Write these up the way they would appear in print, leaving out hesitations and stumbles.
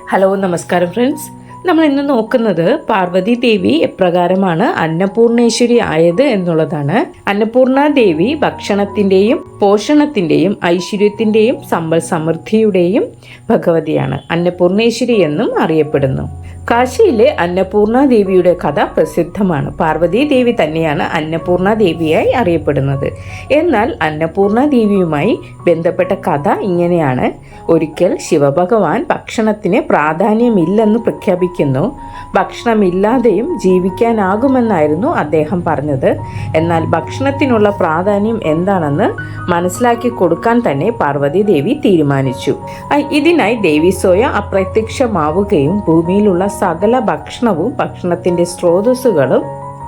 Hello, നമസ്കാരം friends. നമ്മൾ ഇന്ന് നോക്കുന്നത് പാർവതി ദേവി എപ്രകാരമാണ് അന്നപൂർണേശ്വരി ആയത് എന്നുള്ളതാണ്. അന്നപൂർണ ദേവി ഭക്ഷണത്തിൻ്റെയും പോഷണത്തിൻ്റെയും ഐശ്വര്യത്തിൻ്റെയും സമ്പൽ സമൃദ്ധിയുടെയും ഭഗവതിയാണ്. അന്നപൂർണേശ്വരി എന്നും അറിയപ്പെടുന്നു. കാശിയിലെ അന്നപൂർണ ദേവിയുടെ കഥ പ്രസിദ്ധമാണ്. പാർവതി ദേവി തന്നെയാണ് അന്നപൂർണ ദേവിയായി അറിയപ്പെടുന്നത്. എന്നാൽ അന്നപൂർണ ദേവിയുമായി ബന്ധപ്പെട്ട കഥ ഇങ്ങനെയാണ്. ഒരിക്കൽ ശിവഭഗവാൻ ഭക്ഷണത്തിന് പ്രാധാന്യമില്ലെന്ന് പ്രഖ്യാപിക്കുന്നു. ഭക്ഷണമില്ലാതെയും ജീവിക്കാനാകുമെന്നായിരുന്നു അദ്ദേഹം പറഞ്ഞത്. എന്നാൽ ഭക്ഷണത്തിനുള്ള പ്രാധാന്യം എന്താണെന്ന് മനസ്സിലാക്കി കൊടുക്കാൻ തന്നെ പാർവതി ദേവി തീരുമാനിച്ചു. ഇതിനായി ദേവി സ്വയം അപ്രത്യക്ഷമാവുകയും ഭൂമിയിലുള്ള സകല ഭക്ഷണത്തിന്റെ സ്രോതസ്സുകളും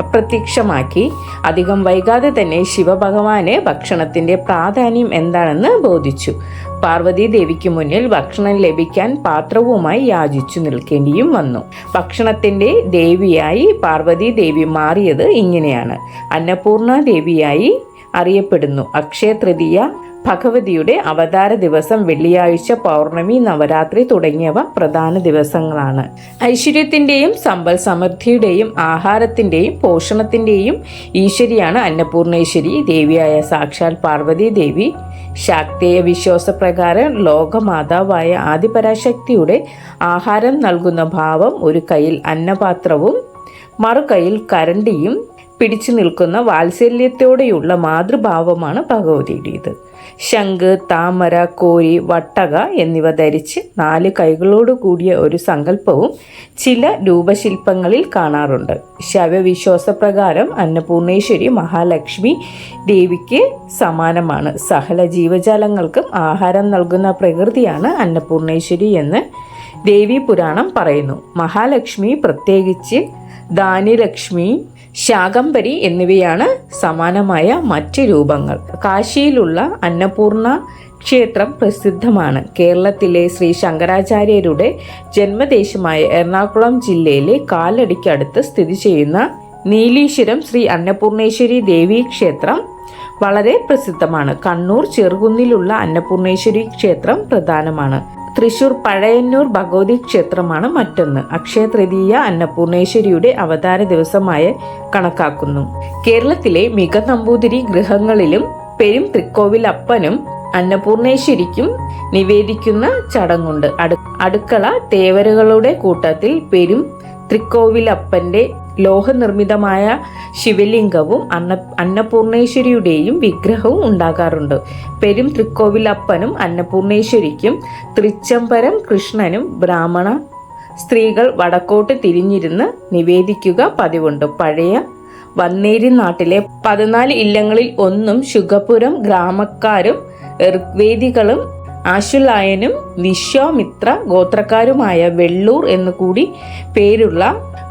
അപ്രത്യക്ഷമാക്കി. അധികം വൈകാതെ തന്നെ ശിവഭഗവാനെ ഭക്ഷണത്തിന്റെ പ്രാധാന്യം എന്താണെന്ന് ബോധിച്ചു. പാർവതി ദേവിക്ക് മുന്നിൽ ഭക്ഷണം ലഭിക്കാൻ പാത്രവുമായി യാചിച്ചു നിൽക്കേണ്ടിയും വന്നു. ഭക്ഷണത്തിന്റെ ദേവിയായി പാർവതി ദേവി മാറിയത് ഇങ്ങനെയാണ്. അന്നപൂർണ ദേവിയായി അറിയപ്പെടുന്നു. അക്ഷയ തൃതീയ, ഭഗവതിയുടെ അവതാര ദിവസം, വെള്ളിയാഴ്ച, പൗർണമി, നവരാത്രി തുടങ്ങിയവ പ്രധാന ദിവസങ്ങളാണ്. ഐശ്വര്യത്തിന്റെയും സമ്പൽ സമൃദ്ധിയുടെയും ആഹാരത്തിന്റെയും പോഷണത്തിന്റെയും ഈശ്വരിയാണ് അന്നപൂർണേശ്വരി. ദേവിയായ സാക്ഷാൽ പാർവതി ദേവി ശാക്തേയ വിശ്വാസപ്രകാരം ലോകമാതാവായ ആദിപരാശക്തിയുടെ ആഹാരം നൽകുന്ന ഭാവം ഒരു കൈയിൽ അന്നപാത്രവും മറുകൈയിൽ കരണ്ടിയും പിടിച്ചു നിൽക്കുന്ന വാത്സല്യത്തോടെയുള്ള മാതൃഭാവമാണ് ഭഗവതിയുടേത്. ശംഖ്, താമര, കോരി, വട്ടക എന്നിവ ധരിച്ച് 4 കൈകളോട് കൂടിയ ഒരു സങ്കല്പവും ചില രൂപശില്പങ്ങളിൽ കാണാറുണ്ട്. ശൈവവിശ്വാസപ്രകാരം അന്നപൂർണേശ്വരി മഹാലക്ഷ്മി ദേവിക്ക് സമാനമാണ്. സകല ജീവജാലങ്ങൾക്കും ആഹാരം നൽകുന്ന പ്രകൃതിയാണ് അന്നപൂർണേശ്വരി എന്ന് ദേവി പുരാണം പറയുന്നു. മഹാലക്ഷ്മി, പ്രത്യേകിച്ച് ധാന്യലക്ഷ്മി, ശാകംഭരി എന്നിവയാണ് സമാനമായ മറ്റ് രൂപങ്ങൾ. കാശിയിലുള്ള അന്നപൂർണ ക്ഷേത്രം പ്രസിദ്ധമാണ്. കേരളത്തിലെ ശ്രീ ശങ്കരാചാര്യരുടെ ജന്മദേശമായ എറണാകുളം ജില്ലയിലെ കാലടിക്കടുത്ത് സ്ഥിതി ചെയ്യുന്ന നീലീശ്വരം ശ്രീ അന്നപൂർണേശ്വരി ദേവി ക്ഷേത്രം വളരെ പ്രസിദ്ധമാണ്. കണ്ണൂർ ചെറുകുന്നിലുള്ള അന്നപൂർണേശ്വരി ക്ഷേത്രം പ്രധാനമാണ്. തൃശൂർ പഴയന്നൂർ ഭഗവതി ക്ഷേത്രമാണ് മറ്റൊന്ന്. അക്ഷയ തൃതീയ അന്നപൂർണേശ്വരിയുടെ അവതാര ദിവസമായി കണക്കാക്കുന്നു. കേരളത്തിലെ മിക നമ്പൂതിരി ഗൃഹങ്ങളിലും പെരും തൃക്കോവിലപ്പനും അന്നപൂർണേശ്വരിക്കും നിവേദിക്കുന്ന ചടങ്ങുണ്ട്. അടുക്കള തേവരുകളുടെ കൂട്ടത്തിൽ പെരും തൃക്കോവിലപ്പന്റെ ലോഹനിർമ്മിതമായ ശിവലിംഗവും അന്നപൂർണേശ്വരിയുടെയും വിഗ്രഹവും ഉണ്ടാകാറുണ്ട്. പെരും തൃക്കോവിലപ്പനും അന്നപൂർണേശ്വരിക്കും തൃച്ചംബരം കൃഷ്ണനും ബ്രാഹ്മണ സ്ത്രീകൾ വടക്കോട്ട് തിരിഞ്ഞിരുന്ന് നിവേദിക്കുക പതിവുണ്ട്. പഴയ വന്നേരി നാട്ടിലെ 14 ഇല്ലങ്ങളിൽ ഒന്നും ശുഗപുരം ഗ്രാമക്കാരും ഋഗ്വേദികളും ആശുലായനും വിശ്വാമിത്ര ഗോത്രക്കാരുമായ വെള്ളൂർ എന്നുകൂടി പേരുള്ള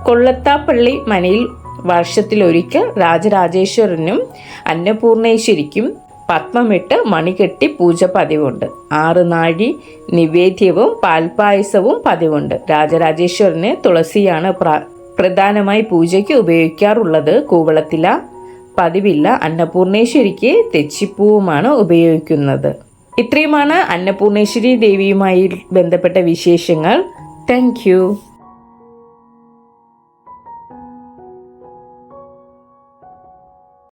കൊള്ളത്താപ്പള്ളി മനയിൽ വർഷത്തിലൊരിക്കൽ രാജരാജേശ്വരനും അന്നപൂർണേശ്വരിക്കും പത്മമിട്ട് മണികെട്ടി പൂജ പതിവുണ്ട്. 6 നാഴി നിവേദ്യവും പാൽപായസവും പതിവുണ്ട്. രാജരാജേശ്വരന് തുളസിയാണ് പ്രധാനമായി പൂജയ്ക്ക് ഉപയോഗിക്കാറുള്ളത്. കൂവളത്തില പതിവില്ല. അന്നപൂർണേശ്വരിക്ക് തെച്ചിപ്പൂവുമാണ് ഉപയോഗിക്കുന്നത്. ഇത്രയുമാണ് അന്നപൂർണേശ്വരി ദേവിയുമായി ബന്ധപ്പെട്ട വിശേഷങ്ങൾ. Thank you.